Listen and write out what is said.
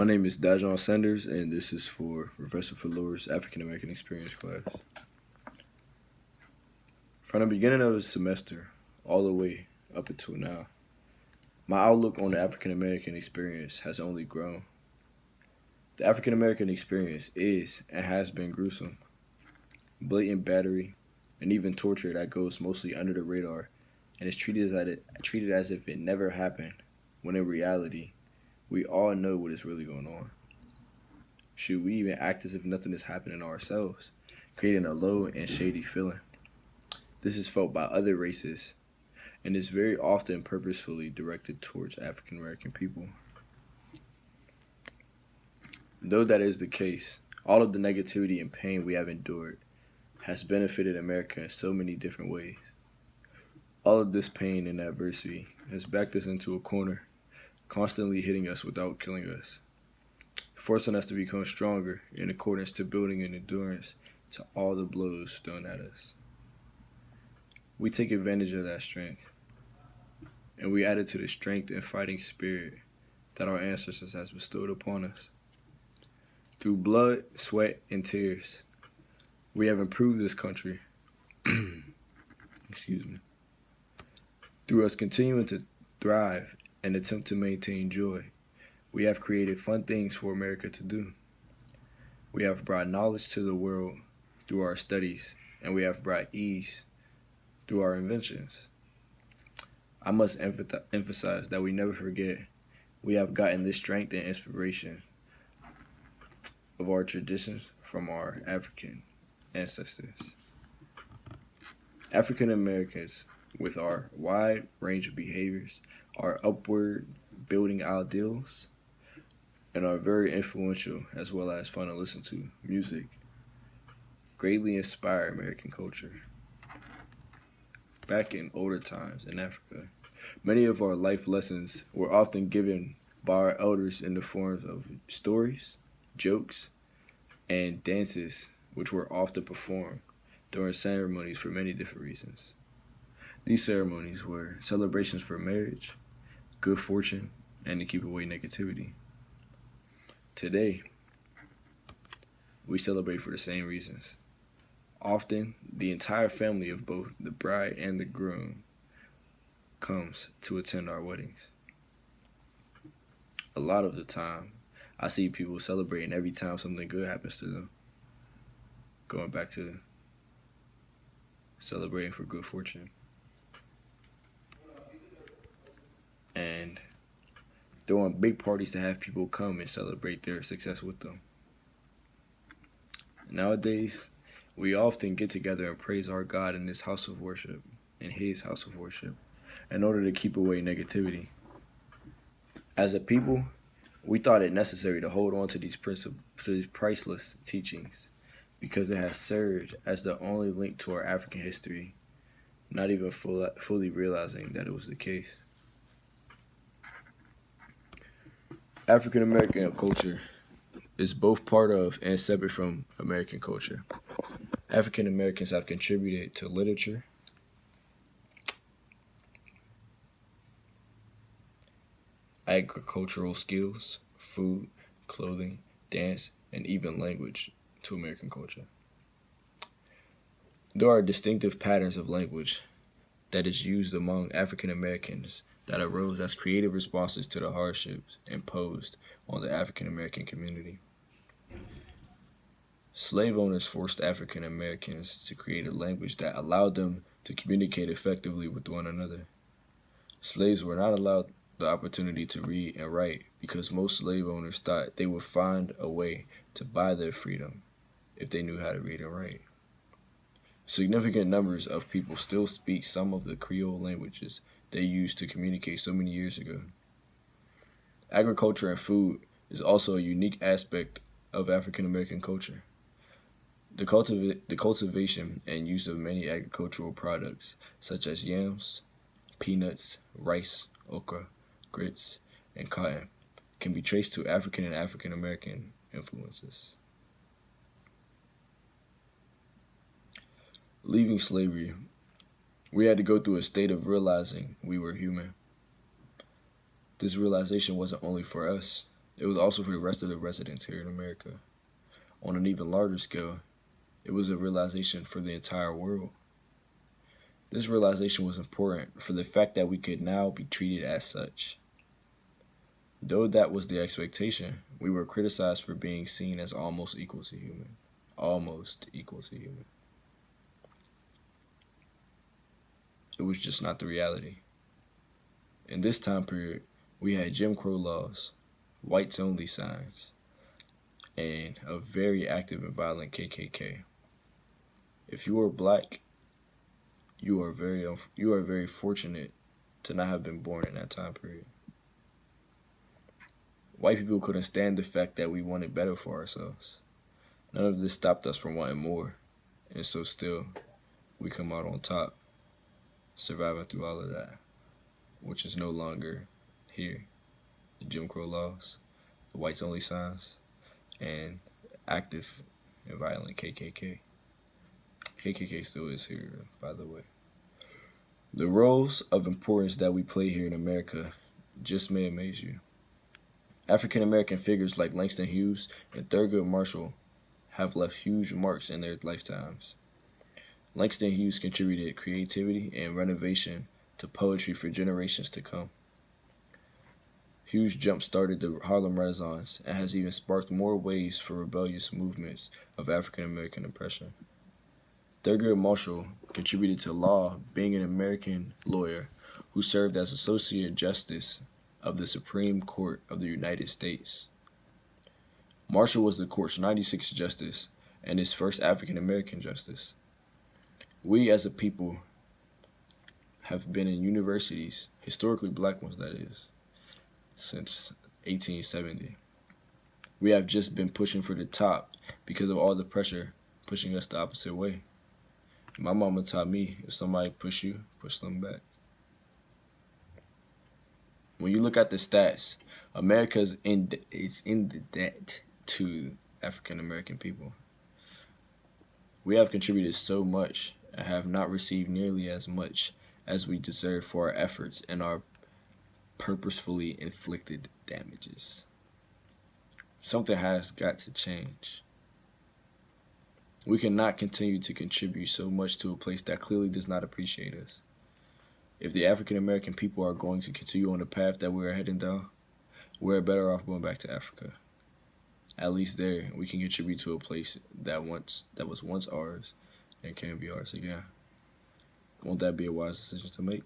My name is Dajon Sanders, and this is for Professor Falore's African American Experience class. From the beginning of the semester, all the way up until now, my outlook on the African American experience has only grown. The African American experience is and has been gruesome. Blatant battery, and even torture that goes mostly under the radar and is treated as if it never happened, when in reality, we all know what is really going on. Should we even act as if nothing is happening ourselves, creating a low and shady feeling? This is felt by other races and is very often purposefully directed towards African American people. Though that is the case, all of the negativity and pain we have endured has benefited America in so many different ways. All of this pain and adversity has backed us into a corner, constantly hitting us without killing us, forcing us to become stronger in accordance to building an endurance to all the blows thrown at us. We take advantage of that strength, and we add it to the strength and fighting spirit that our ancestors has bestowed upon us. Through blood, sweat, and tears, we have improved this country. Excuse me. Through us continuing to thrive and attempt to maintain joy, we have created fun things for America to do. We have brought knowledge to the world through our studies, and we have brought ease through our inventions. I must emphasize that we never forget we have gotten this strength and inspiration of our traditions from our African ancestors. African Americans, with our wide range of behaviors, our upward building ideals, and are very influential as well as fun to listen to music, greatly inspire American culture. Back in older times in Africa, many of our life lessons were often given by our elders in the forms of stories, jokes, and dances, which were often performed during ceremonies for many different reasons. These ceremonies were celebrations for marriage, good fortune, and to keep away negativity. Today, we celebrate for the same reasons. Often, the entire family of both the bride and the groom comes to attend our weddings. A lot of the time, I see people celebrating every time something good happens to them. Going back to celebrating for good fortune. And throwing big parties to have people come and celebrate their success with them. Nowadays, we often get together and praise our God in this house of worship, in His house of worship, in order to keep away negativity. As a people, we thought it necessary to hold on to these priceless teachings because it has served as the only link to our African history, not even fully realizing that it was the case. African American culture is both part of and separate from American culture. African Americans have contributed to literature, agricultural skills, food, clothing, dance, and even language to American culture. There are distinctive patterns of language that is used among African Americans that arose as creative responses to the hardships imposed on the African American community. Slave owners forced African Americans to create a language that allowed them to communicate effectively with one another. Slaves were not allowed the opportunity to read and write because most slave owners thought they would find a way to buy their freedom if they knew how to read and write. Significant numbers of people still speak some of the Creole languages they used to communicate so many years ago. Agriculture and food is also a unique aspect of African American culture. The cultivation and use of many agricultural products, such as yams, peanuts, rice, okra, grits, and cotton, can be traced to African and African American influences. Leaving slavery, we had to go through a state of realizing we were human. This realization wasn't only for us, it was also for the rest of the residents here in America. On an even larger scale, it was a realization for the entire world. This realization was important for the fact that we could now be treated as such. Though that was the expectation, we were criticized for being seen as almost equal to human. Almost equal to human. It was just not the reality. In this time period, we had Jim Crow laws, whites only signs, and a very active and violent KKK. If you are black, you are very fortunate to not have been born in that time period. White people couldn't stand the fact that we wanted better for ourselves. None of this stopped us from wanting more, and so still, we come out on top, surviving through all of that, which is no longer here. The Jim Crow laws, the whites only signs, and active and violent KKK. KKK still is here, by the way. The roles of importance that we play here in America just may amaze you. African American figures like Langston Hughes and Thurgood Marshall have left huge marks in their lifetimes. Langston Hughes contributed creativity and renovation to poetry for generations to come. Hughes jump-started the Harlem Renaissance and has even sparked more waves for rebellious movements of African American oppression. Thurgood Marshall contributed to law, being an American lawyer who served as Associate Justice of the Supreme Court of the United States. Marshall was the court's 96th justice and his first African American justice. We as a people have been in universities, historically black ones that is, since 1870. We have just been pushing for the top because of all the pressure pushing us the opposite way. My mama taught me, if somebody push you, push them back. When you look at the stats, America is in the debt to African American people. We have contributed so much and have not received nearly as much as we deserve for our efforts and our purposefully inflicted damages. Something has got to change. We cannot continue to contribute so much to a place that clearly does not appreciate us. If the African American people are going to continue on the path that we're heading down, we're better off going back to Africa. At least there, we can contribute to a place that was once ours and can be ours again. Won't that be a wise decision to make?